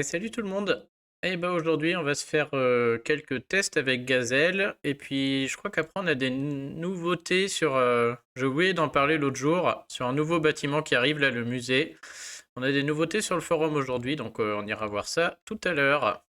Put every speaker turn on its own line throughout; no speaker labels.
Salut tout le monde. Aujourd'hui on va se faire quelques tests avec Gazelle et puis je crois qu'après on a des nouveautés sur je voulais d'en parler l'autre jour sur un nouveau bâtiment qui arrive là, le musée. On a des nouveautés sur le forum aujourd'hui, donc on ira voir ça tout à l'heure.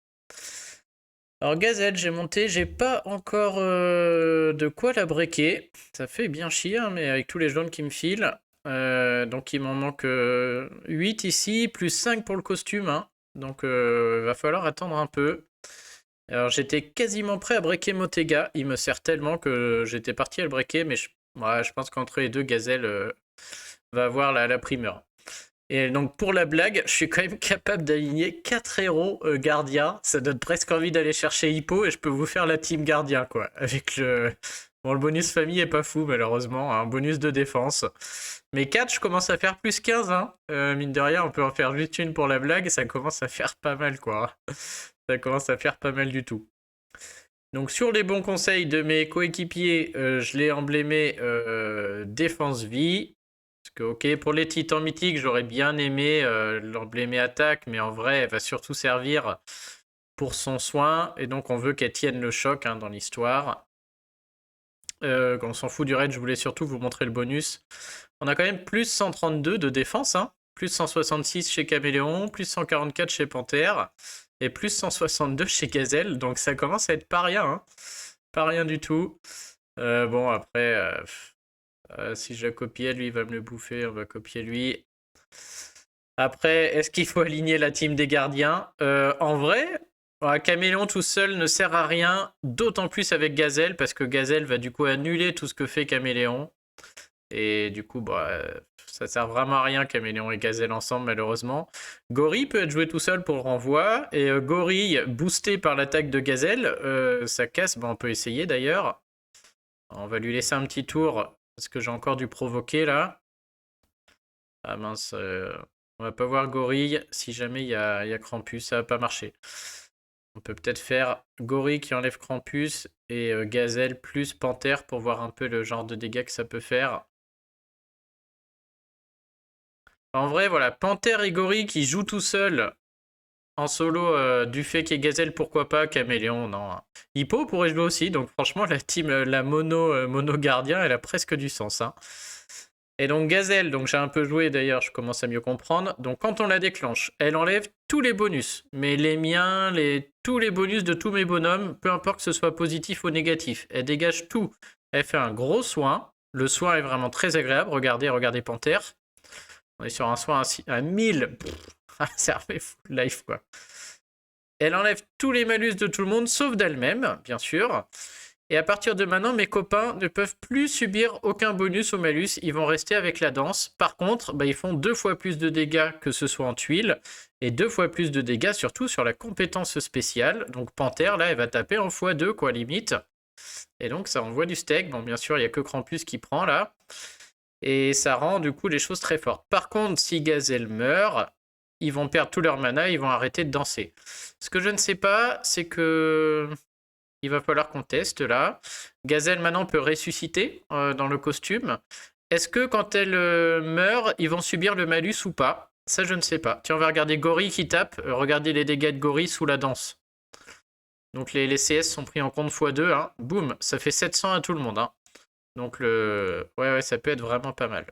Alors Gazelle, j'ai monté, j'ai pas encore de quoi la breaker. Ça fait bien chier, hein, mais avec tous les jaunes qui me filent. Donc il m'en manque 8 ici, plus 5 pour le costume, hein. Donc va falloir attendre un peu. Alors j'étais quasiment prêt à breaker Motega. Il me sert tellement que j'étais parti à le breaker, mais ouais, je pense qu'entre les deux, Gazelle va avoir la primeur. Et donc pour la blague, je suis quand même capable d'aligner 4 héros gardiens. Ça donne presque envie d'aller chercher Hippo et je peux vous faire la team gardien, quoi. Avec le... Bon, le bonus famille est pas fou malheureusement, un bonus de défense. Mais 4, je commence à faire plus 15, hein. Mine de rien, on peut en faire juste une pour la blague et ça commence à faire pas mal, quoi. Ça commence à faire pas mal du tout. Donc sur les bons conseils de mes coéquipiers, je l'ai emblémé défense vie. Parce que, ok, pour les titans mythiques, j'aurais bien aimé l'emblémer attaque, mais en vrai, elle va surtout servir pour son soin. Et donc, on veut qu'elle tienne le choc, hein, dans l'histoire. On s'en fout du raid, je voulais surtout vous montrer le bonus. On a quand même plus 132 de défense, hein, plus 166 chez Caméléon, plus 144 chez Panthère, et plus 162 chez Gazelle. Donc, ça commence à être pas rien, hein. Pas rien du tout. Bon, après, si je la copiais, lui, il va me le bouffer. On va copier lui. Après, est-ce qu'il faut aligner la team des gardiens? En vrai, Caméléon tout seul ne sert à rien, d'autant plus avec Gazelle, parce que Gazelle va du coup annuler tout ce que fait Caméléon. Et du coup, ça sert vraiment à rien, Caméléon et Gazelle ensemble, malheureusement. Gorille peut être joué tout seul pour le renvoi, et Gorille, boosté par l'attaque de Gazelle, ça casse, on peut essayer d'ailleurs. On va lui laisser un petit tour, parce que j'ai encore dû provoquer là. Ah mince, on va pas voir Gorille si jamais il y a Krampus, ça va pas marcher. On peut peut-être faire Gorille qui enlève Krampus et Gazelle plus Panthère pour voir un peu le genre de dégâts que ça peut faire. En vrai, voilà, Panthère et Gorille qui jouent tout seuls en solo du fait qu'il y ait Gazelle, pourquoi pas, Caméléon, non. Hippo pourrait jouer aussi, donc franchement, la team, la mono gardien, elle a presque du sens, hein. Et donc Gazelle, donc j'ai un peu joué d'ailleurs, je commence à mieux comprendre. Donc quand on la déclenche, elle enlève tous les bonus. Mais les miens, tous les bonus de tous mes bonhommes, peu importe que ce soit positif ou négatif. Elle dégage tout. Elle fait un gros soin. Le soin est vraiment très agréable. Regardez Panthère. On est sur un soin à 1000. Ça fait full life, quoi. Elle enlève tous les malus de tout le monde, sauf d'elle-même, bien sûr. Et à partir de maintenant, mes copains ne peuvent plus subir aucun bonus au malus. Ils vont rester avec la danse. Par contre, ils font 2 fois plus de dégâts que ce soit en tuiles. Et 2 fois plus de dégâts, surtout sur la compétence spéciale. Donc Panthère, là, elle va taper en x2, quoi, limite. Et donc, ça envoie du steak. Bon, bien sûr, il n'y a que Krampus qui prend, là. Et ça rend, du coup, les choses très fortes. Par contre, si Gazelle meurt, ils vont perdre tout leur mana, ils vont arrêter de danser. Ce que je ne sais pas, c'est que il va falloir qu'on teste là. Gazelle maintenant peut ressusciter dans le costume. Est-ce que quand elle meurt, ils vont subir le malus ou pas? Ça, je ne sais pas. Tiens, on va regarder Gorille qui tape. Regardez les dégâts de Gorille sous la danse. Donc les CS sont pris en compte x2. Hein. Boum, ça fait 700 à tout le monde. Hein. Donc ouais, ça peut être vraiment pas mal.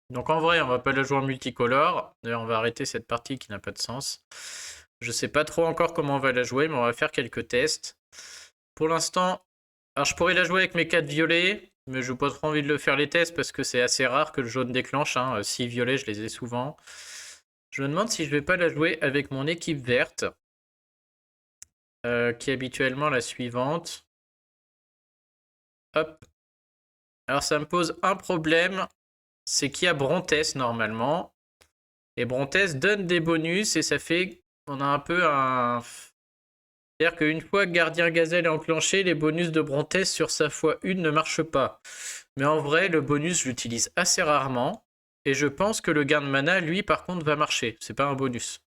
Donc en vrai, on va pas la jouer en multicolore. D'ailleurs, on va arrêter cette partie qui n'a pas de sens. Je sais pas trop encore comment on va la jouer, mais on va faire quelques tests. Pour l'instant, alors je pourrais la jouer avec mes 4 violets, mais je n'ai pas trop envie de le faire les tests parce que c'est assez rare que le jaune déclenche. 6 violets, je les ai souvent. Je me demande si je vais pas la jouer avec mon équipe verte, qui est habituellement la suivante. Hop. Alors ça me pose un problème, c'est qu'il y a Brontès normalement. Et Brontès donne des bonus et ça fait qu'on a un peu un... C'est-à-dire qu'une fois que Gardien Gazelle est enclenché, les bonus de Brontès sur sa x1 ne marchent pas. Mais en vrai, le bonus, je l'utilise assez rarement. Et je pense que le gain de mana, lui, par contre, va marcher. C'est pas un bonus.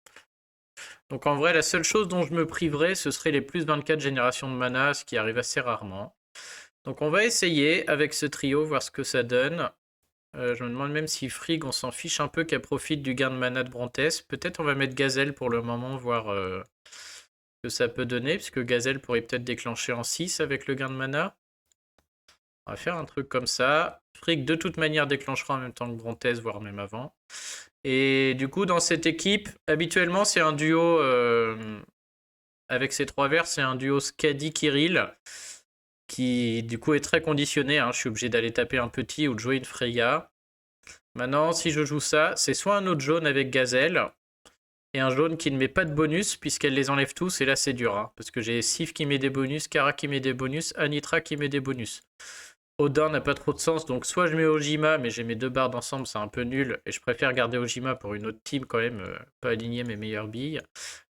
Donc en vrai, la seule chose dont je me priverais, ce serait les plus 24 générations de mana, ce qui arrive assez rarement. Donc on va essayer avec ce trio, voir ce que ça donne. Je me demande même si Frigg, on s'en fiche un peu qu'elle profite du gain de mana de Brontes. Peut-être on va mettre Gazelle pour le moment, voir ce que ça peut donner, puisque Gazelle pourrait peut-être déclencher en 6 avec le gain de mana. On va faire un truc comme ça. Frigg, de toute manière, déclenchera en même temps que Brontes, voire même avant. Et du coup, dans cette équipe, habituellement, c'est un duo... avec ces 3 verts, c'est un duo Skadi-Kirill qui du coup est très conditionné. Hein. Je suis obligé d'aller taper un petit ou de jouer une Freya. Maintenant, si je joue ça, c'est soit un autre jaune avec Gazelle et un jaune qui ne met pas de bonus puisqu'elle les enlève tous. Et là, c'est dur. Hein, parce que j'ai Sif qui met des bonus, Kara qui met des bonus, Anitra qui met des bonus. Odin n'a pas trop de sens, donc soit je mets Ojima, mais j'ai mes 2 barres d'ensemble, c'est un peu nul, et je préfère garder Ojima pour une autre team quand même, pas aligner mes meilleures billes.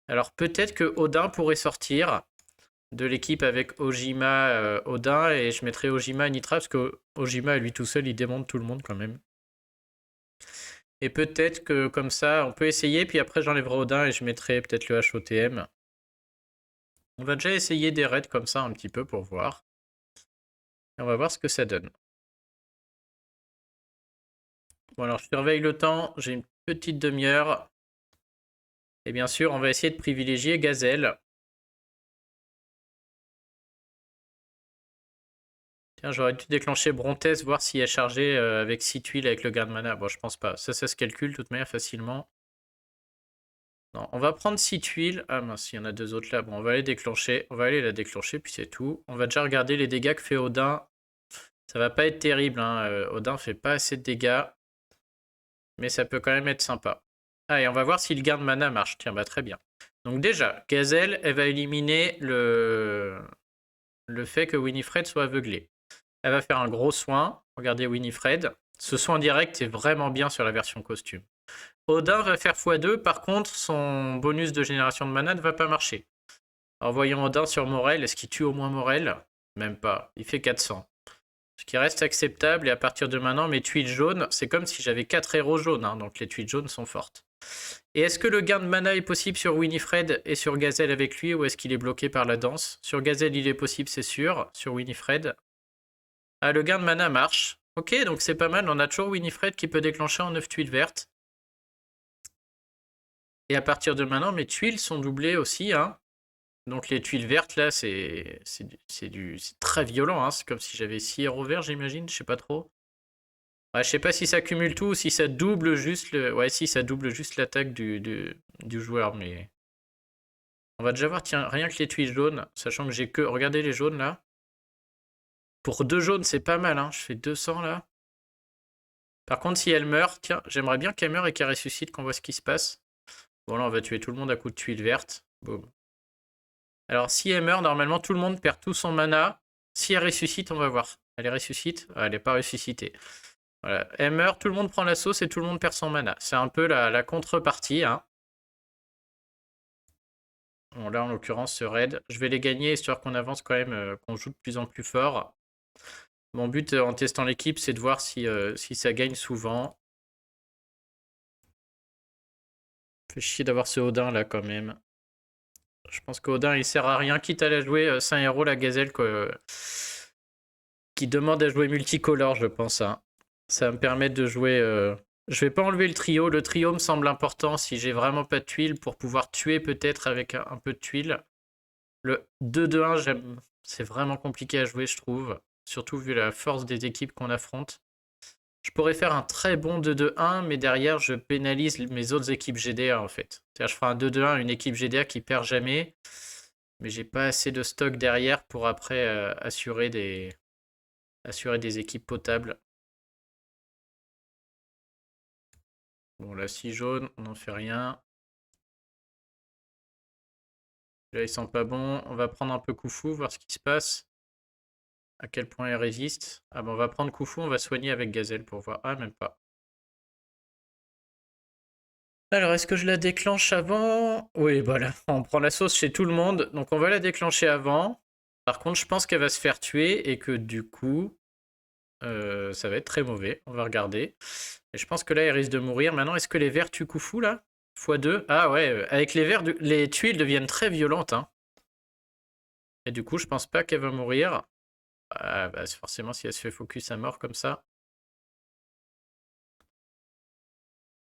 Alors peut-être que Odin pourrait sortir de l'équipe avec Ojima, Odin, et je mettrais Ojima Nitra, parce que Ojima, lui tout seul, il démonte tout le monde quand même. Et peut-être que comme ça, on peut essayer, puis après j'enlèverai Odin et je mettrai peut-être le HOTM. On va déjà essayer des raids comme ça un petit peu pour voir. Et on va voir ce que ça donne. Bon alors je surveille le temps, j'ai une petite demi-heure. Et bien sûr, on va essayer de privilégier Gazelle. Tiens, j'aurais dû déclencher Brontes, voir si elle chargeait avec 6 tuiles avec le gain de mana. Bon, je pense pas. Ça se calcule de toute manière facilement. Non, on va prendre 6 tuiles. Ah mince, il y en a 2 autres là. Bon, on va les déclencher. On va aller la déclencher, puis c'est tout. On va déjà regarder les dégâts que fait Odin. Ça va pas être terrible, hein. Odin fait pas assez de dégâts. Mais ça peut quand même être sympa. Ah, et on va voir si le gain de mana marche. Tiens, bah très bien. Donc déjà, Gazelle, elle va éliminer le fait que Winifred soit aveuglée. Elle va faire un gros soin. Regardez Winifred. Ce soin direct est vraiment bien sur la version costume. Odin va faire x2. Par contre, son bonus de génération de mana ne va pas marcher. Alors voyons Odin sur Morel. Est-ce qu'il tue au moins Morel? Même pas. Il fait 400. Ce qui reste acceptable. Et à partir de maintenant, mes tuiles jaunes, c'est comme si j'avais 4 héros jaunes. Hein, donc les tuiles jaunes sont fortes. Et est-ce que le gain de mana est possible sur Winifred et sur Gazelle avec lui, ou est-ce qu'il est bloqué par la danse? Sur Gazelle, il est possible, c'est sûr. Sur Winifred... Ah, le gain de mana marche. Ok, donc c'est pas mal. On a toujours Winifred qui peut déclencher en 9 tuiles vertes. Et à partir de maintenant, mes tuiles sont doublées aussi. Hein. Donc les tuiles vertes, là, c'est très violent. Hein. C'est comme si j'avais 6 héros verts, j'imagine. Je sais pas trop. Ouais, je sais pas si ça cumule tout ou si ça double juste le... Ouais, si, ça double juste l'attaque du joueur, mais... On va déjà voir, tiens, rien que les tuiles jaunes, sachant que j'ai que... Regardez les jaunes, là. Pour 2 jaunes, c'est pas mal, hein. Je fais 200, là. Par contre, si elle meurt, tiens, j'aimerais bien qu'elle meure et qu'elle ressuscite, qu'on voit ce qui se passe. Bon, là, on va tuer tout le monde à coups de tuiles vertes. Boum. Alors, si elle meurt, normalement, tout le monde perd tout son mana. Si elle ressuscite, on va voir. Elle ressuscite? Ah, elle n'est pas ressuscitée. Voilà. Elle meurt, tout le monde prend la sauce et tout le monde perd son mana. C'est un peu la contrepartie. Hein. Bon, là, en l'occurrence, ce raid. Je vais les gagner, histoire qu'on avance quand même, qu'on joue de plus en plus fort. Mon but en testant l'équipe, c'est de voir si ça gagne souvent. Fait chier d'avoir ce Odin là quand même. Je pense qu'Odin il sert à rien, quitte à la jouer 5 héros, la gazelle qui demande à jouer multicolore, je pense. Hein. Ça va me permettre de jouer. Je vais pas enlever le trio. Le trio me semble important si j'ai vraiment pas de tuiles pour pouvoir tuer peut-être avec un peu de tuiles. Le 2-2-1, j'aime. C'est vraiment compliqué à jouer, je trouve. Surtout vu la force des équipes qu'on affronte. Je pourrais faire un très bon 2-2-1, mais derrière, je pénalise mes autres équipes GDA, en fait. C'est-à-dire, je ferai un 2-2-1, une équipe GDA qui perd jamais, mais j'ai pas assez de stock derrière pour après assurer des équipes potables. Bon, là, 6 jaunes, on n'en fait rien. Là, ils sont pas bons. On va prendre un peu Koufou, voir ce qui se passe. À quel point elle résiste. Ah bon, on va prendre Koufou, on va soigner avec Gazelle pour voir. Ah, même pas. Alors, est-ce que je la déclenche avant? Oui, voilà. On prend la sauce chez tout le monde. Donc, on va la déclencher avant. Par contre, je pense qu'elle va se faire tuer et que du coup, ça va être très mauvais. On va regarder. Et je pense que là, elle risque de mourir. Maintenant, est-ce que les verts tuent Koufou, là? x2. Ah ouais, avec les verts, les tuiles deviennent très violentes. Hein. Et du coup, je pense pas qu'elle va mourir. Ah, bah, forcément, si elle se fait focus à mort comme ça.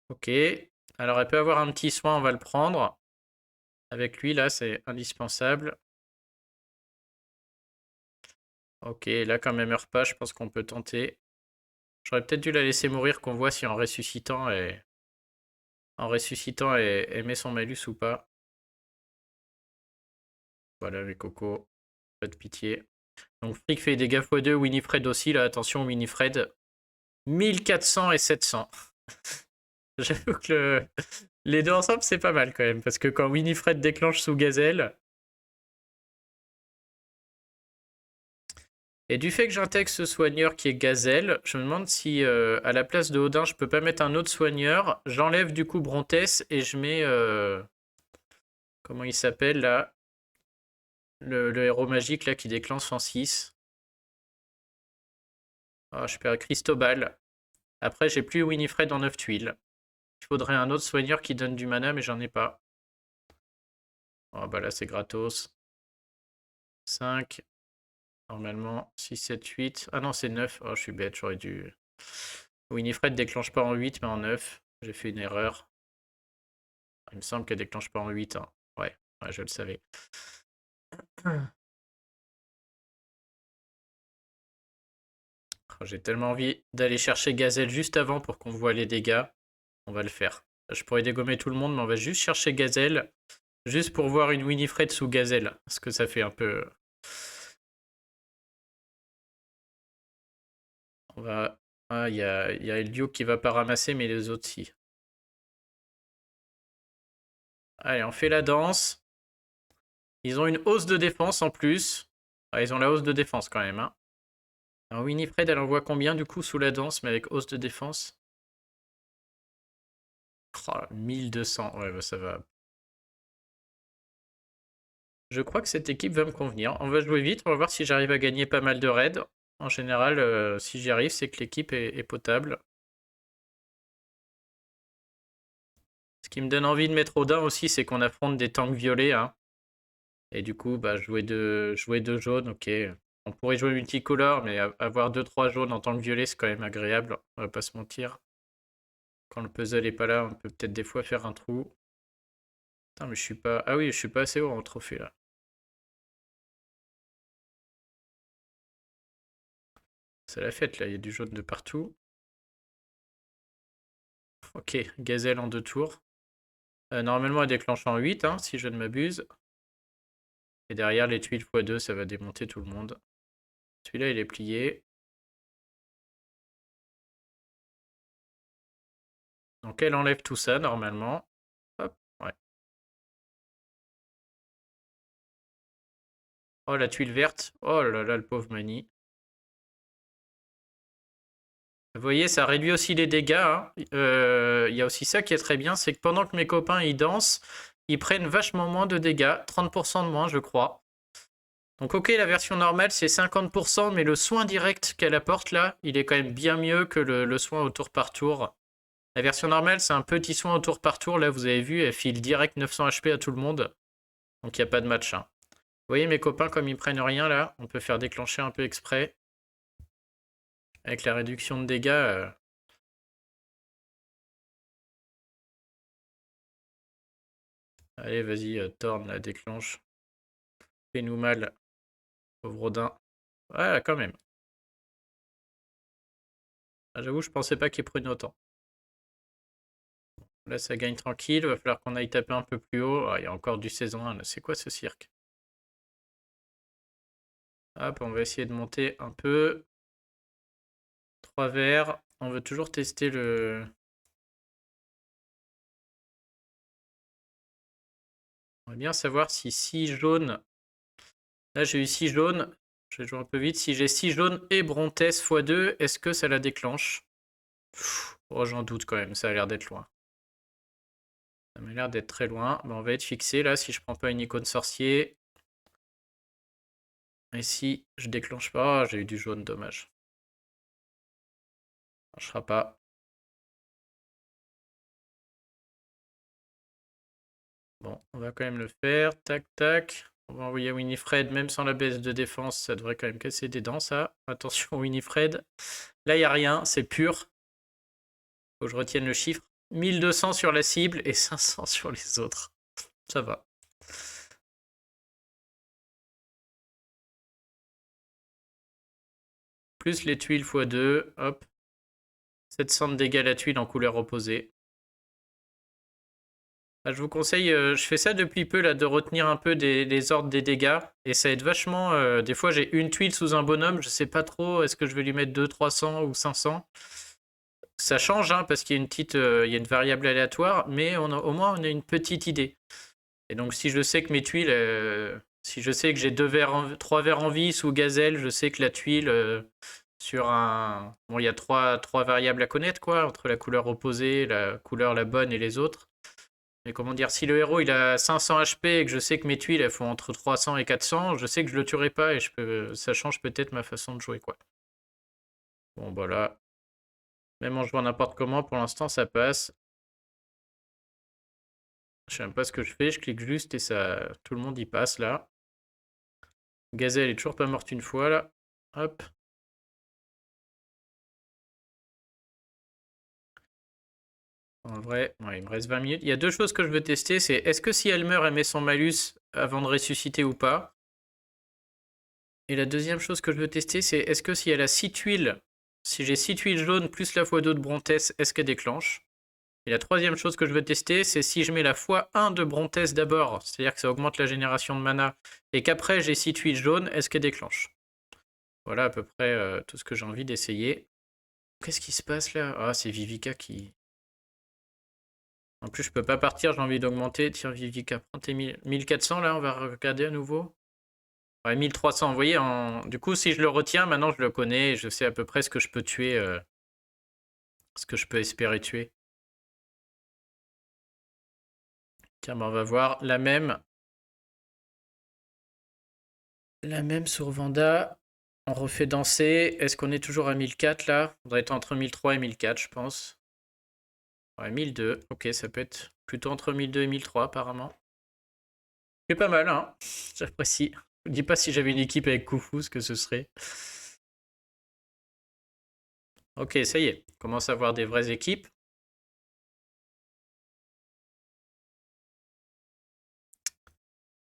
Ok. Alors, elle peut avoir un petit soin, on va le prendre. Avec lui, là, c'est indispensable. Ok, là, quand même, meurt pas, je pense qu'on peut tenter. J'aurais peut-être dû la laisser mourir, qu'on voit si en ressuscitant, elle met son malus ou pas. Voilà, les cocos. Pas de pitié. Donc, Frick fait des dégâts x2, Winifred aussi, là, attention, Winifred. 1400 et 700. J'avoue que les deux ensemble, c'est pas mal quand même. Parce que quand Winifred déclenche sous Gazelle. Et du fait que j'intègre ce soigneur qui est Gazelle, je me demande si à la place de Odin, je peux pas mettre un autre soigneur. J'enlève du coup Brontès et je mets. Comment il s'appelle là, le héros magique là qui déclenche en 6. Ah, je perds Cristobal. Après, j'ai plus Winifred en 9 tuiles. Il faudrait un autre soigneur qui donne du mana, mais j'en ai pas. Oh bah là, c'est gratos. 5. Normalement, 6, 7, 8. Ah non, c'est 9. Oh, je suis bête, j'aurais dû. Winifred déclenche pas en 8, mais en 9. J'ai fait une erreur. Il me semble qu'elle déclenche pas en 8. Hein. Ouais, je le savais. Oh, j'ai tellement envie d'aller chercher Gazelle juste avant pour qu'on voit les dégâts. On va le faire. Je pourrais dégommer tout le monde, mais on va juste chercher Gazelle. Juste pour voir une Winifred sous Gazelle. Parce que ça fait un peu. On va. Ah, il y a Eldio qui va pas ramasser, mais les autres si. Allez, on fait la danse. Ils ont une hausse de défense en plus. Ah, ils ont la hausse de défense quand même. Hein. Alors Winifred, elle envoie combien du coup sous la danse, mais avec hausse de défense? Oh, 1200. Ouais, bah, ça va. Je crois que cette équipe va me convenir. On va jouer vite, on va voir si j'arrive à gagner pas mal de raids. En général, si j'y arrive, c'est que l'équipe est potable. Ce qui me donne envie de mettre Odin aussi, c'est qu'on affronte des tanks violets. Hein. Et du coup, bah, jouer deux jaunes, ok. On pourrait jouer multicolore, mais avoir 2-3 jaunes en tant que violet, c'est quand même agréable. On va pas se mentir. Quand le puzzle est pas là, on peut peut-être des fois faire un trou. Putain, mais je suis pas. Ah oui, je suis pas assez haut en trophée là. C'est la fête là, il y a du jaune de partout. Ok, Gazelle en 2 tours. Normalement, elle déclenche en 8, hein, si je ne m'abuse. Et derrière, les tuiles x2, ça va démonter tout le monde. Celui-là, il est plié. Donc, elle enlève tout ça, normalement. Hop, ouais. Oh, la tuile verte. Oh là là, le pauvre Mani. Vous voyez, ça réduit aussi les dégâts. Hein. Il y a aussi ça qui est très bien, c'est que pendant que mes copains ils dansent, ils prennent vachement moins de dégâts. 30% de moins, je crois. Donc ok, la version normale c'est 50%, mais le soin direct qu'elle apporte là, il est quand même bien mieux que le soin au tour par tour. La version normale c'est un petit soin au tour par tour, là vous avez vu, elle file direct 900 HP à tout le monde. Donc il n'y a pas de match. Hein. Vous voyez mes copains comme ils prennent rien là, on peut faire déclencher un peu exprès. Avec la réduction de dégâts. Allez vas-y, Thorn la déclenche. Fais-nous mal, pauvre Odin. Ouais quand même. Ah, j'avoue je pensais pas qu'il prenne autant. Là, ça gagne tranquille. Va falloir qu'on aille taper un peu plus haut. Ah, il y a encore du saison 1. C'est quoi ce cirque? Hop, on va essayer de monter un peu. 3 verts. On veut toujours tester le... On va bien savoir si 6 jaunes... Là, j'ai eu 6 jaunes. Je vais jouer un peu vite. Si j'ai 6 jaunes et Brontès x2, est-ce que ça la déclenche? Oh, j'en doute quand même. Ça a l'air d'être loin. Ça m'a l'air d'être très loin. On va être fixé là si je prends pas une icône sorcier. Et si je déclenche pas... Oh, j'ai eu du jaune, dommage. Ça marchera pas. Bon, on va quand même le faire. Tac, tac. On va envoyer Winifred, même sans la baisse de défense, ça devrait quand même casser des dents, ça. Attention, Winifred. Là, il n'y a rien, c'est pur. Faut que je retienne le chiffre. 1200 sur la cible et 500 sur les autres. Ça va. Plus les tuiles x2, hop. 700 de dégâts la tuile en couleur opposée. Ah, je vous conseille, je fais ça depuis peu là, de retenir un peu les ordres des dégâts. Et ça aide vachement. Des fois j'ai une tuile sous un bonhomme, je sais pas trop, est-ce que je vais lui mettre 200, 300 ou 500. Ça change hein, parce qu'il y a une petite, il y a une variable aléatoire, mais au moins on a une petite idée. Et donc si je sais que mes tuiles, si je sais que j'ai 3 verres en vis ou gazelle, je sais que la tuile sur un... Bon, il y a trois variables à connaître, quoi, entre la couleur opposée, la couleur la bonne et les autres. Mais comment dire, si le héros il a 500 HP et que je sais que mes tuiles elles font entre 300 et 400, je sais que je le tuerai pas et ça change peut-être ma façon de jouer, quoi. Bon, bah là, même en jouant n'importe comment, pour l'instant ça passe. Je sais même pas ce que je fais, je clique juste et ça, tout le monde y passe là. Gazelle est toujours pas morte une fois là. Hop. En vrai, ouais, il me reste 20 minutes. Il y a deux choses que je veux tester, c'est est-ce que si elle meurt, elle met son malus avant de ressusciter ou pas? Et la deuxième chose que je veux tester, c'est est-ce que si elle a 6 tuiles, si j'ai 6 tuiles jaunes plus la x2 de Brontès, est-ce qu'elle déclenche? Et la troisième chose que je veux tester, c'est si je mets la x1 de Brontès d'abord, c'est-à-dire que ça augmente la génération de mana, et qu'après j'ai 6 tuiles jaunes, est-ce qu'elle déclenche? Voilà à peu près tout ce que j'ai envie d'essayer. Qu'est-ce qui se passe là? Ah, c'est Vivica qui... En plus, je peux pas partir, j'ai envie d'augmenter. Tiens, Vivica, prends tes 1400 là, on va regarder à nouveau. Ouais, 1300, vous voyez, du coup, si je le retiens, maintenant je le connais, je sais à peu près ce que je peux tuer, ce que je peux espérer tuer. Tiens, ben, on va voir la même. La même sur Vanda. On refait danser. Est-ce qu'on est toujours à 1004 là? On doit être entre 1003 et 1004, je pense. Ouais, 1002. Ok, ça peut être plutôt entre 1002 et 1003 apparemment. C'est pas mal, hein? J'apprécie. Je ne dis pas si j'avais une équipe avec Koufou, ce que ce serait. Ok, ça y est. On commence à avoir des vraies équipes.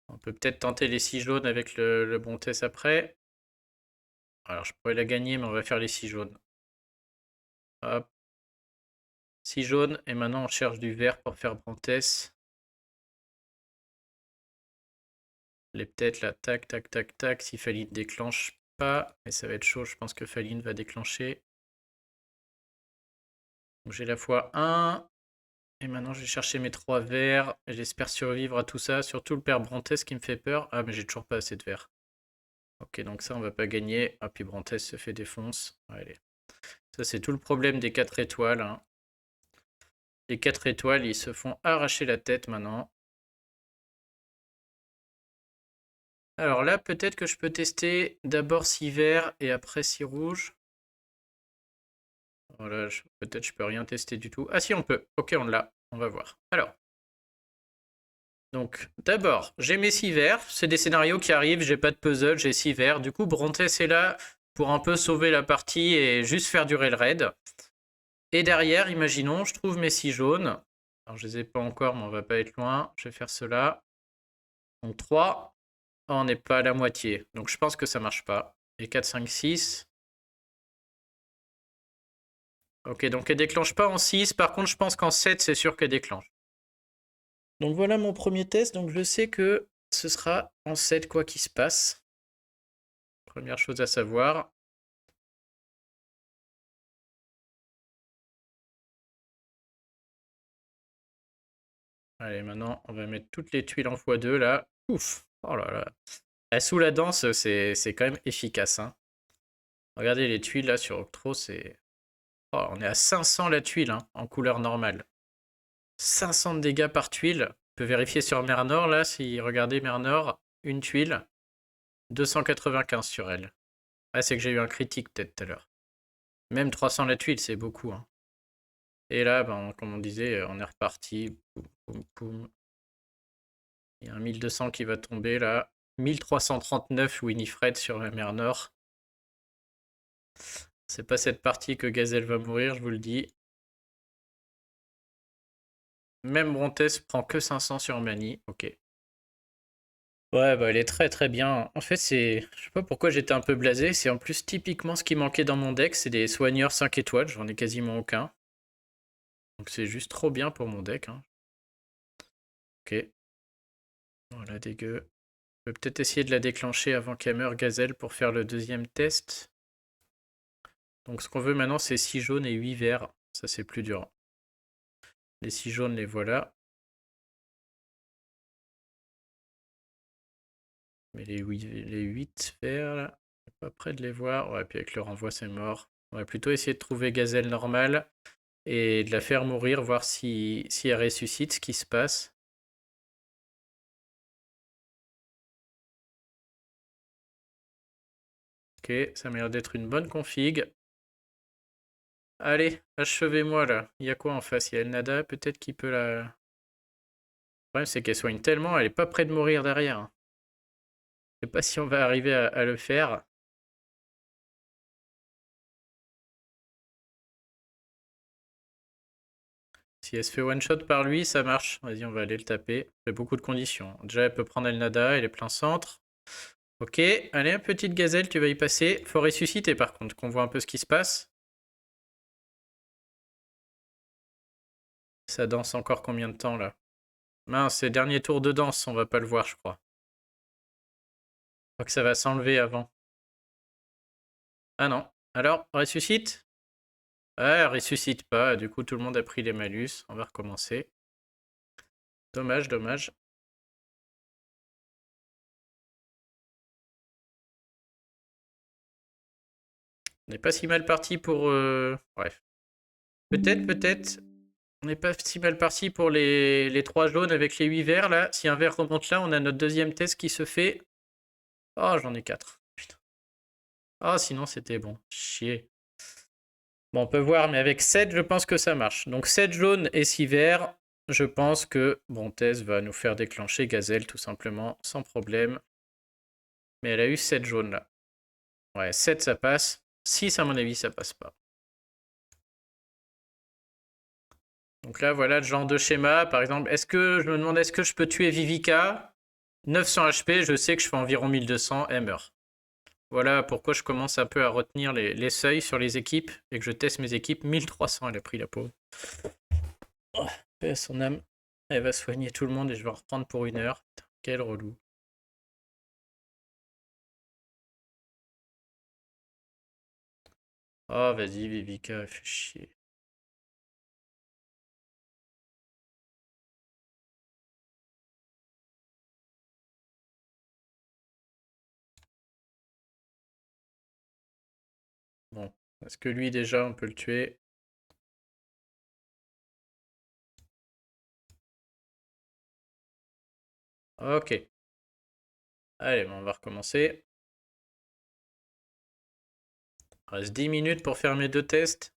On peut peut-être tenter les 6 jaunes avec le bon test après. Alors, je pourrais la gagner, mais on va faire les 6 jaunes. Hop. 6 jaunes. Et maintenant, on cherche du vert pour faire Brontès. Les peut-être là, tac, tac, tac, tac. Si Faline déclenche pas, mais ça va être chaud, je pense que Faline va déclencher. Donc j'ai la fois 1. Et maintenant, je vais chercher mes 3 verts. J'espère survivre à tout ça. Surtout le père Brontès qui me fait peur. Ah, mais j'ai toujours pas assez de verts. Ok, donc ça, on va pas gagner. Ah, puis Brontès se fait défonce. Allez. Ça, c'est tout le problème des 4 étoiles. Hein. Les 4 étoiles, ils se font arracher la tête maintenant. Alors là, peut-être que je peux tester d'abord 6 verts et après 6 rouges. Voilà, peut-être je peux rien tester du tout. Ah si, on peut. Ok, on l'a. On va voir. Alors. Donc, d'abord, j'ai mes 6 verts. C'est des scénarios qui arrivent. J'ai pas de puzzle, j'ai 6 verts. Du coup, Brontès est là pour un peu sauver la partie et juste faire durer le raid. Et derrière, imaginons, je trouve mes 6 jaunes. Alors, je les ai pas encore, mais on va pas être loin. Je vais faire cela. Donc, 3. Oh, on n'est pas à la moitié. Donc, je pense que ça marche pas. Et 4, 5, 6. Ok, donc elle déclenche pas en 6. Par contre, je pense qu'en 7, c'est sûr qu'elle déclenche. Donc voilà mon premier test. Donc je sais que ce sera en 7 quoi qu'il se passe. Première chose à savoir. Allez, maintenant, on va mettre toutes les tuiles en x2 là. Ouf. Oh là là. Sous la danse, c'est quand même efficace. Hein. Regardez les tuiles là sur Octro, c'est... Oh, on est à 500 la tuile hein, en couleur normale. 500 de dégâts par tuile. On peut vérifier sur Mer Nord là, si regardez Mer Nord, une tuile, 295 sur elle. Ah, c'est que j'ai eu un critique peut-être tout à l'heure. Même 300 la tuile, c'est beaucoup. Hein. Et là, ben, comme on disait, on est reparti. Poum, poum, poum. Il y a un 1200 qui va tomber là. 1339 Winifred sur la mer Nord. C'est pas cette partie que Gazelle va mourir, je vous le dis. Même Brontes prend que 500 sur Mani. Ok. Ouais, bah elle est très très bien. En fait, je sais pas pourquoi j'étais un peu blasé. C'est en plus typiquement ce qui manquait dans mon deck. C'est des soigneurs 5 étoiles. J'en ai quasiment aucun. Donc c'est juste trop bien pour mon deck, hein. Ok. Voilà, dégueu. Je vais peut-être essayer de la déclencher avant qu'elle meure, Gazelle, pour faire le deuxième test. Donc ce qu'on veut maintenant, c'est 6 jaunes et 8 verts. Ça, c'est plus dur. Les 6 jaunes, les voilà. Mais les 8 verts, là, je suis pas près de les voir. Ouais, puis avec le renvoi, c'est mort. On va plutôt essayer de trouver Gazelle normale et de la faire mourir, voir si elle ressuscite, ce qui se passe. Ok, ça m'a l'air d'être une bonne config. Allez, achevez-moi là. Il y a quoi en face? Il y a Elnada, peut-être qui peut la... Le problème, c'est qu'elle soigne tellement, elle est pas près de mourir derrière, hein. Je sais pas si on va arriver à le faire. Si elle se fait one-shot par lui, ça marche. Vas-y, on va aller le taper. Il y a beaucoup de conditions. Déjà, elle peut prendre Elnada, elle est plein centre. Ok, allez, petite gazelle, tu vas y passer. Faut ressusciter par contre, qu'on voit un peu ce qui se passe. Ça danse encore combien de temps là? Mince, c'est dernier tour de danse, on va pas le voir, je crois. Je crois que ça va s'enlever avant. Ah non. Alors, ressuscite? Ah, ressuscite pas. Du coup, tout le monde a pris les malus. On va recommencer. Dommage, dommage. On n'est pas si mal parti pour... Bref. Peut-être, peut-être. On n'est pas si mal parti pour les 3 jaunes avec les 8 verts, là. Si un vert remonte là, on a notre deuxième test qui se fait. Oh, j'en ai 4. Putain. Ah, sinon, c'était bon. Chier. Bon, on peut voir, mais avec 7, je pense que ça marche. Donc 7 jaunes et 6 verts. Je pense que Brontes va nous faire déclencher Gazelle, tout simplement, sans problème. Mais elle a eu 7 jaunes, là. Ouais, 7, ça passe. 6, à mon avis, ça passe pas. Donc là, voilà le genre de schéma. Par exemple, je me demande, est-ce que je peux tuer Vivica? 900 HP, je sais que je fais environ 1200, elle meurt. Voilà pourquoi je commence un peu à retenir les seuils sur les équipes et que je teste mes équipes. 1300, elle a pris la pauvre. Oh, paix à son âme. Elle va soigner tout le monde et je vais en reprendre pour 1 heure. Putain, quel relou. Oh, vas-y, Vivica, fais chier. Bon, est-ce que lui, déjà, on peut le tuer? Ok. Allez, bon, on va recommencer. Il reste 10 minutes pour faire mes 2 tests.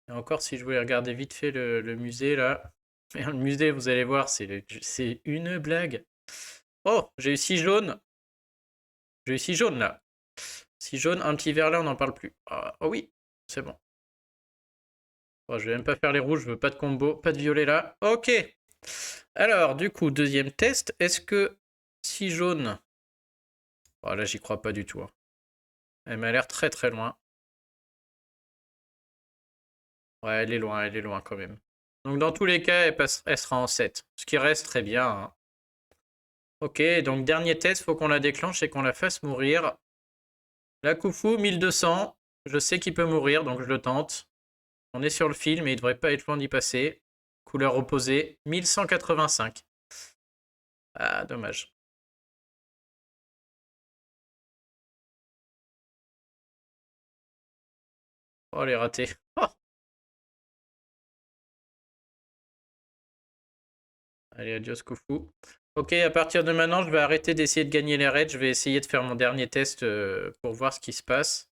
Et encore, si je voulais regarder vite fait le musée, là. Le musée, vous allez voir, c'est une blague. Oh, j'ai eu 6 jaunes. J'ai eu 6 jaunes, là. 6 jaunes, un petit vert là, on n'en parle plus. Ah, oh oui, c'est bon. Oh, je vais même pas faire les rouges, je veux pas de combo, pas de violet là. Ok. Alors, du coup, deuxième test. Est-ce que 6 jaunes... Oh, là, j'y crois pas du tout, hein. Elle m'a l'air très très loin. Ouais, elle est loin quand même. Donc dans tous les cas, elle sera en 7. Ce qui reste très bien, hein. Ok, donc dernier test, faut qu'on la déclenche et qu'on la fasse mourir. La Khufu, 1200. Je sais qu'il peut mourir, donc je le tente. On est sur le fil, mais il devrait pas être loin d'y passer. Couleur opposée, 1185. Ah, dommage. Oh, elle est ratée. Oh, allez, adios Khufu. Ok, à partir de maintenant, je vais arrêter d'essayer de gagner les raids. Je vais essayer de faire mon dernier test pour voir ce qui se passe.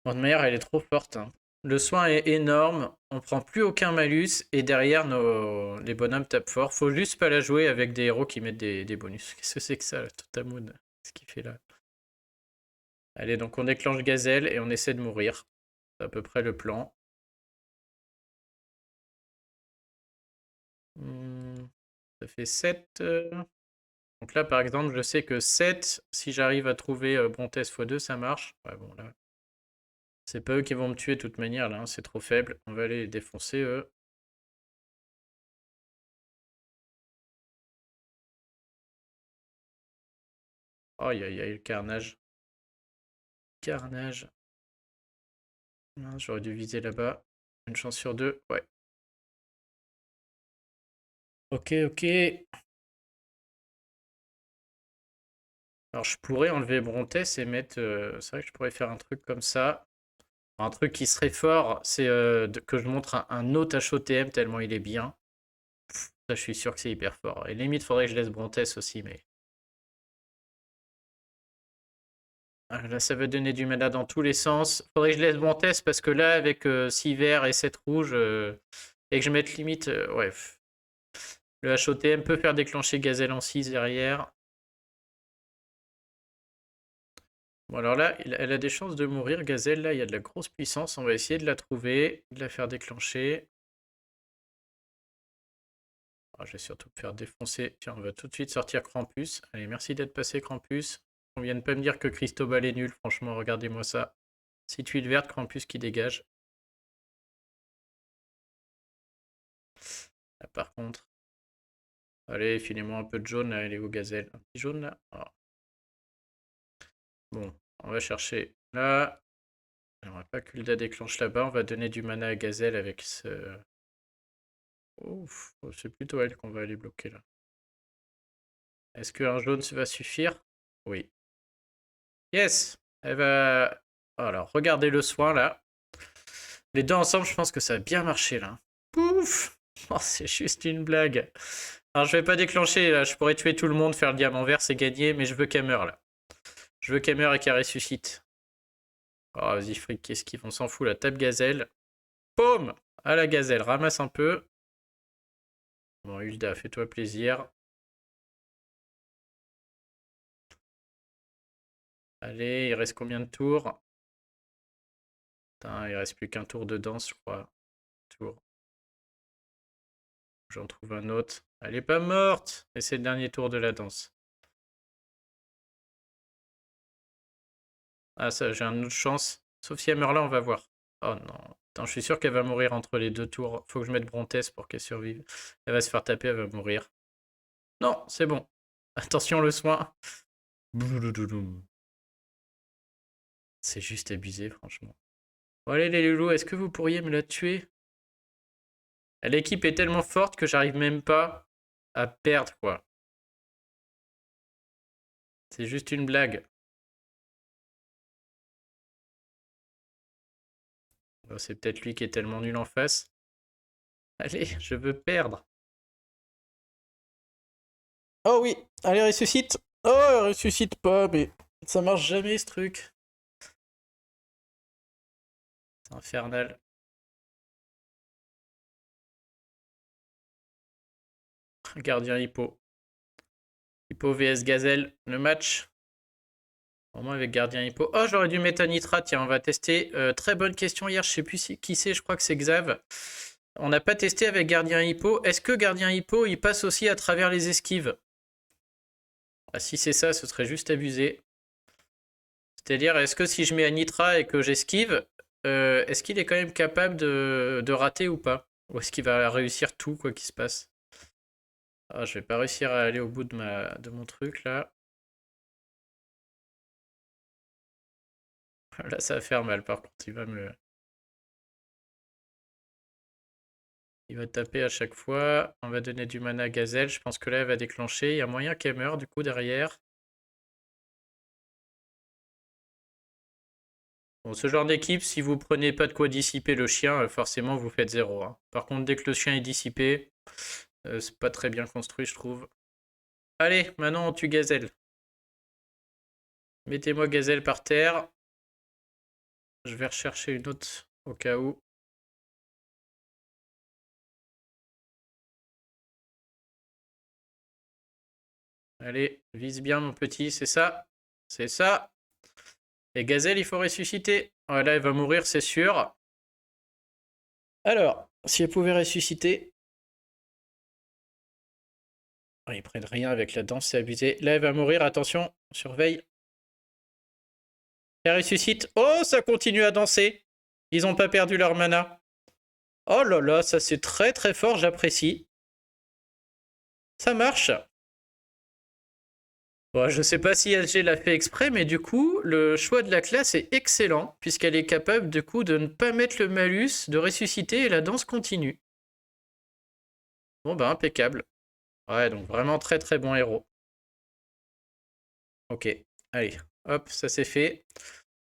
Bon, de manière, elle est trop forte, hein. Le soin est énorme. On prend plus aucun malus. Et derrière, les bonhommes tapent fort. Faut juste pas la jouer avec des héros qui mettent des bonus. Qu'est-ce que c'est que ça, là, Totamoon? Qu'est-ce qu'il fait là? Allez, donc on déclenche Gazelle et on essaie de mourir. C'est à peu près le plan. Ça fait 7. Donc là, par exemple, je sais que 7, si j'arrive à trouver Brontes x2, ça marche. Ouais, bon, là, c'est pas eux qui vont me tuer de toute manière, là, hein, c'est trop faible. On va aller les défoncer, eux. Aïe, aïe, aïe, le carnage. Carnage. Mince, j'aurais dû viser là-bas. Une chance sur deux, ouais. Ok, ok. Alors, je pourrais enlever Brontes et mettre... c'est vrai que je pourrais faire un truc comme ça. Un truc qui serait fort, c'est que je montre un autre HOTM tellement il est bien. Ça, je suis sûr que c'est hyper fort. Et limite, faudrait que je laisse Brontes aussi, mais... Ah, là, ça va donner du mana dans tous les sens. Faudrait que je laisse Brontes parce que là, avec 6 verts et 7 rouges, et que je mette limite... ouais. Le HOTM peut faire déclencher Gazelle en 6 derrière. Bon, alors là, elle a des chances de mourir. Gazelle, là, il y a de la grosse puissance. On va essayer de la trouver, de la faire déclencher. Ah, je vais surtout me faire défoncer. Tiens, on va tout de suite sortir Krampus. Allez, merci d'être passé, Krampus. On vient de pas me dire que Cristobal est nul. Franchement, regardez-moi ça. 6 tuiles vertes, Krampus qui dégage. Là, par contre... Allez, filez-moi un peu de jaune, là. Elle est où, Gazelle? Un petit jaune, là. Ah. Bon, on va chercher là. J'aimerais pas qu'Ulda déclenche là-bas. On va donner du mana à Gazelle avec ce... Ouf, c'est plutôt elle qu'on va aller bloquer, là. Est-ce qu'un jaune va suffire? Oui. Yes! Elle va... Alors, regardez le soin, là. Les deux ensemble, je pense que ça a bien marché, là. Pouf! Oh, c'est juste une blague. Alors, je vais pas déclencher, là. Je pourrais tuer tout le monde, faire le diamant vert, c'est gagné, mais je veux qu'elle meure, là. Je veux qu'elle meure et qu'elle ressuscite. Oh, vas-y, fric, qu'est-ce qu'ils vont s'en fout, la tape gazelle. Paume! À la gazelle, ramasse un peu. Bon, Hulda, fais-toi plaisir. Allez, il reste combien de tours? Putain, il reste plus qu'un tour de danse, je crois. Tour. J'en trouve un autre. Elle est pas morte! Et c'est le dernier tour de la danse. Ah, ça, j'ai une autre chance. Sauf si elle meurt là, on va voir. Oh non. Attends, je suis sûr qu'elle va mourir entre les deux tours. Faut que je mette Brontes pour qu'elle survive. Elle va se faire taper, elle va mourir. Non, c'est bon. Attention le soin. C'est juste abusé, franchement. Bon, allez, les loulous, est-ce que vous pourriez me la tuer? L'équipe est tellement forte que j'arrive même pas à perdre, quoi. C'est juste une blague. Oh, c'est peut-être lui qui est tellement nul en face. Allez, je veux perdre. Oh oui, allez, ressuscite. Oh, elle ressuscite pas, mais ça marche jamais ce truc. C'est infernal. Gardien Hippo. Hippo vs Gazelle, le match. Au moins avec Gardien Hippo. Oh, j'aurais dû mettre un Nitra. Tiens, on va tester. Très bonne question hier. Je sais plus qui c'est. Je crois que c'est Xav. On n'a pas testé avec Gardien Hippo. Est-ce que Gardien Hippo, il passe aussi à travers les esquives? Ah, si c'est ça, ce serait juste abusé. C'est-à-dire, est-ce que si je mets un Nitra et que j'esquive, est-ce qu'il est quand même capable de rater ou pas? Ou est-ce qu'il va réussir tout, quoi qu'il se passe? Ah, je vais pas réussir à aller au bout de mon truc, là. Là, ça va faire mal, par contre. Il va taper à chaque fois. On va donner du mana à Gazelle. Je pense que là, elle va déclencher. Il y a moyen qu'elle meure, du coup, derrière. Bon, ce genre d'équipe, si vous prenez pas de quoi dissiper le chien, forcément, vous faites 0, hein. Par contre, dès que le chien est dissipé, c'est pas très bien construit, je trouve. Allez, maintenant, on tue Gazelle. Mettez-moi Gazelle par terre. Je vais rechercher une autre au cas où. Allez, vise bien, mon petit, c'est ça. C'est ça. Et Gazelle, il faut ressusciter. Voilà, elle va mourir, c'est sûr. Alors, si elle pouvait ressusciter. Oh, ils prennent rien avec la danse, c'est abusé. Là, elle va mourir, attention, surveille. Elle ressuscite. Oh, ça continue à danser. Ils ont pas perdu leur mana. Oh là là, ça c'est très très fort, j'apprécie. Ça marche. Bon, je sais pas si SG l'a fait exprès, mais du coup, le choix de la classe est excellent, puisqu'elle est capable du coup de ne pas mettre le malus, de ressusciter et la danse continue. Bon bah impeccable. Ouais, donc vraiment très très bon héros. Ok, allez, hop, ça c'est fait.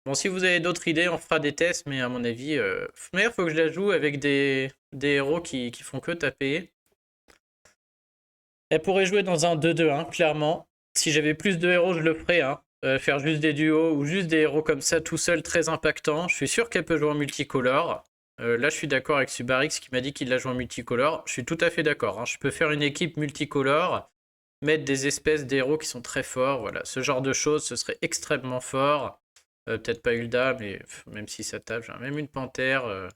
Bon, si vous avez d'autres idées, on fera des tests, mais à mon avis, Fmer, faut que je la joue avec des héros qui font que taper. Elle pourrait jouer dans un 2-2-1, clairement. Si j'avais plus de héros, je le ferais. Hein. Faire juste des duos ou juste des héros comme ça, tout seul, très impactant. Je suis sûr qu'elle peut jouer en multicolore. Là, je suis d'accord avec Subarix qui m'a dit qu'il la joue en multicolore. Je suis tout à fait d'accord. Hein. Je peux faire une équipe multicolore, mettre des espèces d'héros qui sont très forts. Voilà, ce genre de choses, ce serait extrêmement fort. Peut-être pas Hulda, mais même si ça tape, même une panthère.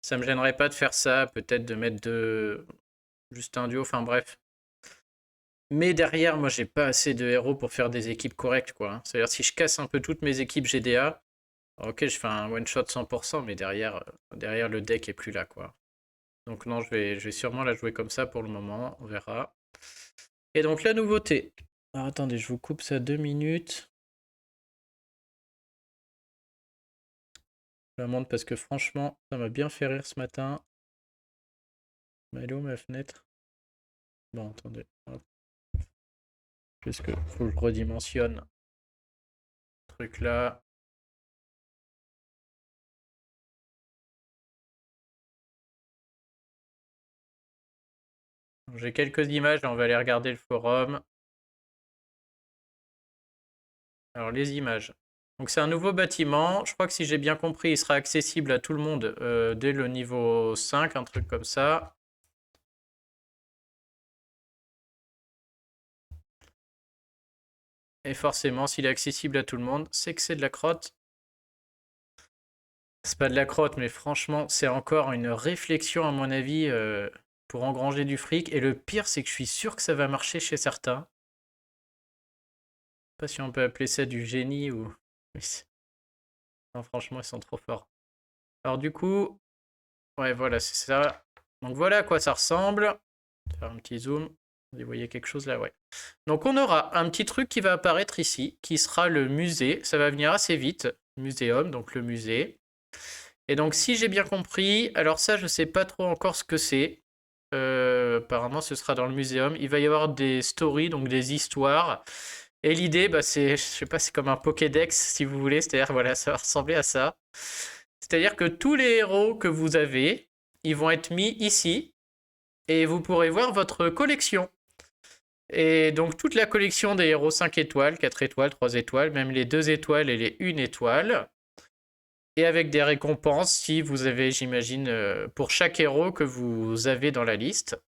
Ça me gênerait pas de faire ça. Peut-être de mettre juste un duo. Enfin bref. Mais derrière, moi, j'ai pas assez de héros pour faire des équipes correctes, quoi. Hein. C'est-à-dire, si je casse un peu toutes mes équipes GDA, ok, je fais un one-shot 100%, mais derrière, le deck est plus là, quoi. Donc non, je vais sûrement la jouer comme ça pour le moment, on verra. Et donc, la nouveauté. Alors, attendez, je vous coupe ça 2 minutes. Je la montre parce que franchement, ça m'a bien fait rire ce matin. Mais elle est où ma fenêtre? Bon, attendez. Hop. Juste que faut que je redimensionne ce truc là. J'ai quelques images, on va aller regarder le forum. Alors, les images. Donc, c'est un nouveau bâtiment. Je crois que si j'ai bien compris, il sera accessible à tout le monde dès le niveau 5, un truc comme ça. Et forcément, s'il est accessible à tout le monde, c'est que c'est de la crotte. C'est pas de la crotte, mais franchement, c'est encore une réflexion, à mon avis, pour engranger du fric. Et le pire, c'est que je suis sûr que ça va marcher chez certains. Je sais pas si on peut appeler ça du génie ou... Non, franchement, ils sont trop forts. Alors du coup, ouais, voilà, c'est ça. Donc voilà à quoi ça ressemble. Je vais faire un petit zoom. Vous voyez quelque chose là, ouais. Donc on aura un petit truc qui va apparaître ici, qui sera le musée. Ça va venir assez vite. Muséum, donc le musée. Et donc si j'ai bien compris, alors ça je sais pas trop encore ce que c'est. Apparemment ce sera dans le muséum. Il va y avoir des stories, donc des histoires. Et l'idée, bah, c'est, je sais pas, c'est comme un Pokédex si vous voulez. C'est-à-dire, voilà, ça va ressembler à ça. C'est-à-dire que tous les héros que vous avez, ils vont être mis ici. Et vous pourrez voir votre collection. Et donc toute la collection des héros 5 étoiles, 4 étoiles, 3 étoiles, même les 2 étoiles et les 1 étoile. Et avec des récompenses si vous avez, j'imagine, pour chaque héros que vous avez dans la liste.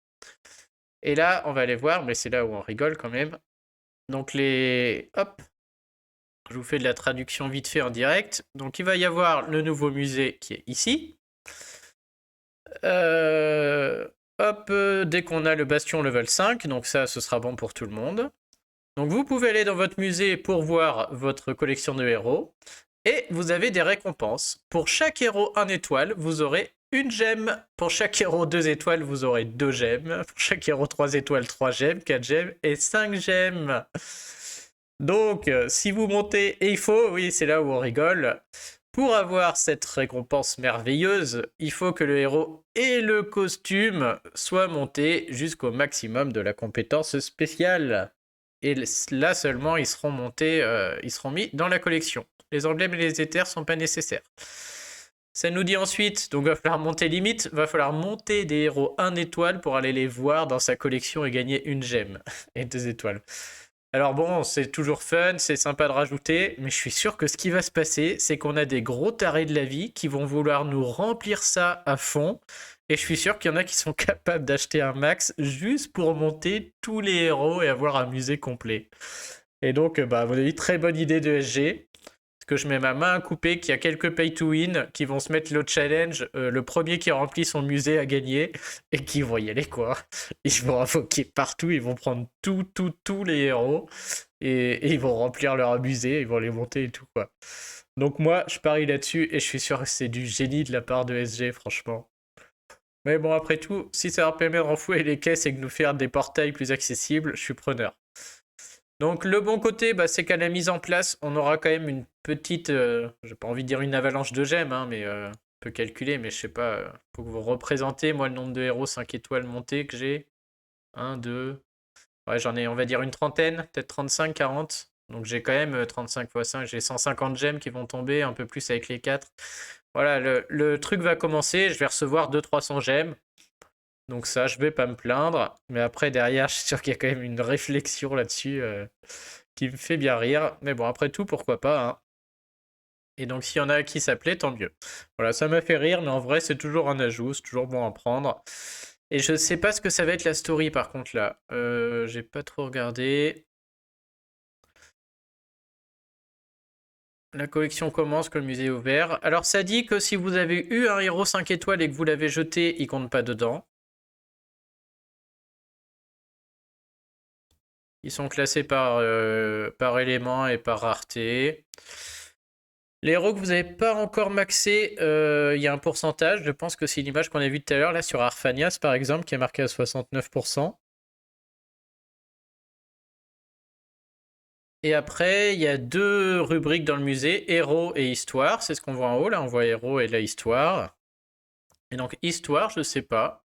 Et là, on va aller voir, mais c'est là où on rigole quand même. Donc les... Hop. Je vous fais de la traduction vite fait en direct. Donc il va y avoir le nouveau musée qui est ici. Hop, dès qu'on a le bastion level 5, donc ça, ce sera bon pour tout le monde. Donc vous pouvez aller dans votre musée pour voir votre collection de héros. Et vous avez des récompenses. Pour chaque héros 1 étoile, vous aurez une gemme. Pour chaque héros 2 étoiles, vous aurez 2 gemmes. Pour chaque héros 3 étoiles, 3 gemmes, 4 gemmes et 5 gemmes. Donc, si vous montez, et il faut, oui, c'est là où on rigole, pour avoir cette récompense merveilleuse, il faut que le héros et le costume soient montés jusqu'au maximum de la compétence spéciale. Et là seulement, ils seront montés, ils seront mis dans la collection. Les emblèmes et les éthers sont pas nécessaires. Ça nous dit ensuite, donc va falloir monter limite, va falloir monter des héros 1 étoile pour aller les voir dans sa collection et gagner une gemme et 2 étoiles. Alors bon, c'est toujours fun, c'est sympa de rajouter, mais je suis sûr que ce qui va se passer, c'est qu'on a des gros tarés de la vie qui vont vouloir nous remplir ça à fond. Et je suis sûr qu'il y en a qui sont capables d'acheter un max juste pour monter tous les héros et avoir un musée complet. Et donc, bah, à mon avis, très bonne idée de SG. Parce que je mets ma main à couper, qu'il y a quelques pay to win qui vont se mettre le challenge. Le premier qui remplit son musée a gagné et qui vont y aller, quoi. Ils vont invoquer partout, ils vont prendre tous les héros et ils vont remplir leur musée, ils vont les monter et tout, quoi. Donc moi, je parie là-dessus et je suis sûr que c'est du génie de la part de SG, franchement. Mais bon, après tout, si ça leur permet de renflouer les caisses et de nous faire des portails plus accessibles, je suis preneur. Donc le bon côté, bah, c'est qu'à la mise en place, on aura quand même une petite, j'ai pas envie de dire une avalanche de gemmes, hein, mais on peut calculer, mais je sais pas, faut que vous représentez, moi, le nombre de héros 5 étoiles montés que j'ai. 1, 2, ouais, j'en ai, on va dire une trentaine, peut-être 35, 40. Donc j'ai quand même 35 x 5, j'ai 150 gemmes qui vont tomber, un peu plus avec les 4. Voilà, le truc va commencer, je vais recevoir 200-300 gemmes. Donc ça, je vais pas me plaindre. Mais après, derrière, je suis sûr qu'il y a quand même une réflexion là-dessus qui me fait bien rire. Mais bon, après tout, pourquoi pas, hein. Et donc, s'il y en a qui s'appelait, tant mieux. Voilà, ça m'a fait rire, mais en vrai, c'est toujours un ajout, c'est toujours bon à prendre. Et je sais pas ce que ça va être la story, par contre, là. J'ai pas trop regardé. La collection commence que le musée est ouvert. Alors, ça dit que si vous avez eu un héros 5 étoiles et que vous l'avez jeté, il compte pas dedans. Ils sont classés par élément et par rareté. Les héros que vous n'avez pas encore maxé, il y a un pourcentage. Je pense que c'est l'image qu'on a vue tout à l'heure, là, sur Arfanias, par exemple, qui est marqué à 69%. Et après, il y a 2 rubriques dans le musée, héros et histoire. C'est ce qu'on voit en haut, là, on voit héros et la histoire. Et donc, histoire, je sais pas.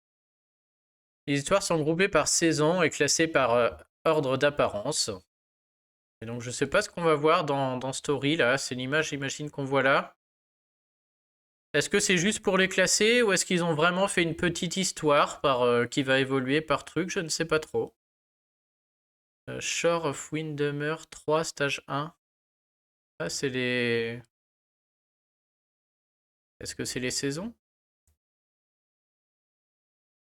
Les histoires sont groupées par saison et classées par ordre d'apparence. Et donc, je sais pas ce qu'on va voir dans Story, là. C'est l'image, j'imagine, qu'on voit là. Est-ce que c'est juste pour les classer ou est-ce qu'ils ont vraiment fait une petite histoire qui va évoluer par truc? Je ne sais pas trop. Shore of Windermere 3, stage 1. Ah, c'est les... Est-ce que c'est les saisons?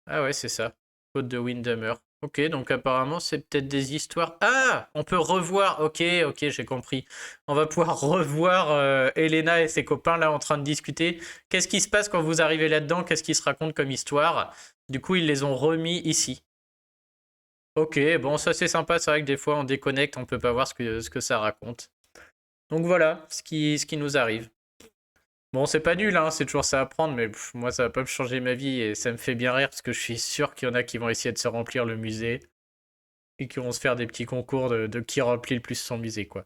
Ah ouais, c'est ça. Côte de Windermere. Ok, donc apparemment, c'est peut-être des histoires... Ah! On peut revoir... Ok, j'ai compris. On va pouvoir revoir Elena et ses copains là en train de discuter. Qu'est-ce qui se passe quand vous arrivez là-dedans? Qu'est-ce qui se raconte comme histoire? Du coup, ils les ont remis ici. Ok, bon, ça c'est sympa. C'est vrai que des fois, on déconnecte, on peut pas voir ce que ça raconte. Donc voilà, ce qui nous arrive. Bon, c'est pas nul, hein, c'est toujours ça à prendre, mais moi, ça va pas me changer ma vie et ça me fait bien rire parce que je suis sûr qu'il y en a qui vont essayer de se remplir le musée et qui vont se faire des petits concours de qui remplit le plus son musée, quoi.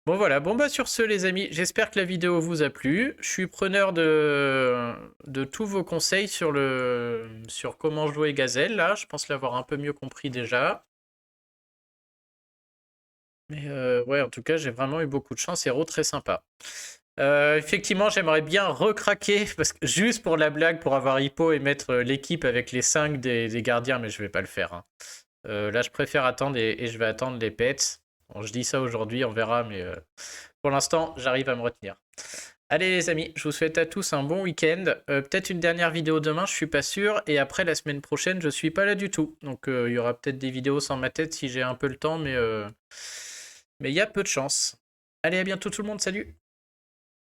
Bon, voilà. Bon, bah, sur ce, les amis, j'espère que la vidéo vous a plu. Je suis preneur de tous vos conseils sur comment jouer Gazelle, là. Je pense l'avoir un peu mieux compris déjà. Mais ouais, en tout cas, j'ai vraiment eu beaucoup de chance. Héros très sympa. Effectivement, j'aimerais bien recraquer, parce que juste pour la blague, pour avoir Hippo et mettre l'équipe avec les 5 des gardiens, mais je vais pas le faire, hein. Là, je préfère attendre et je vais attendre les pets. Bon, je dis ça aujourd'hui, on verra, mais pour l'instant, j'arrive à me retenir. Allez les amis, je vous souhaite à tous un bon week-end. Peut-être une dernière vidéo demain, je suis pas sûr. Et après, la semaine prochaine, je suis pas là du tout. Donc il y aura peut-être des vidéos sans ma tête si j'ai un peu le temps, mais il y a peu de chance. Allez, à bientôt tout le monde, salut!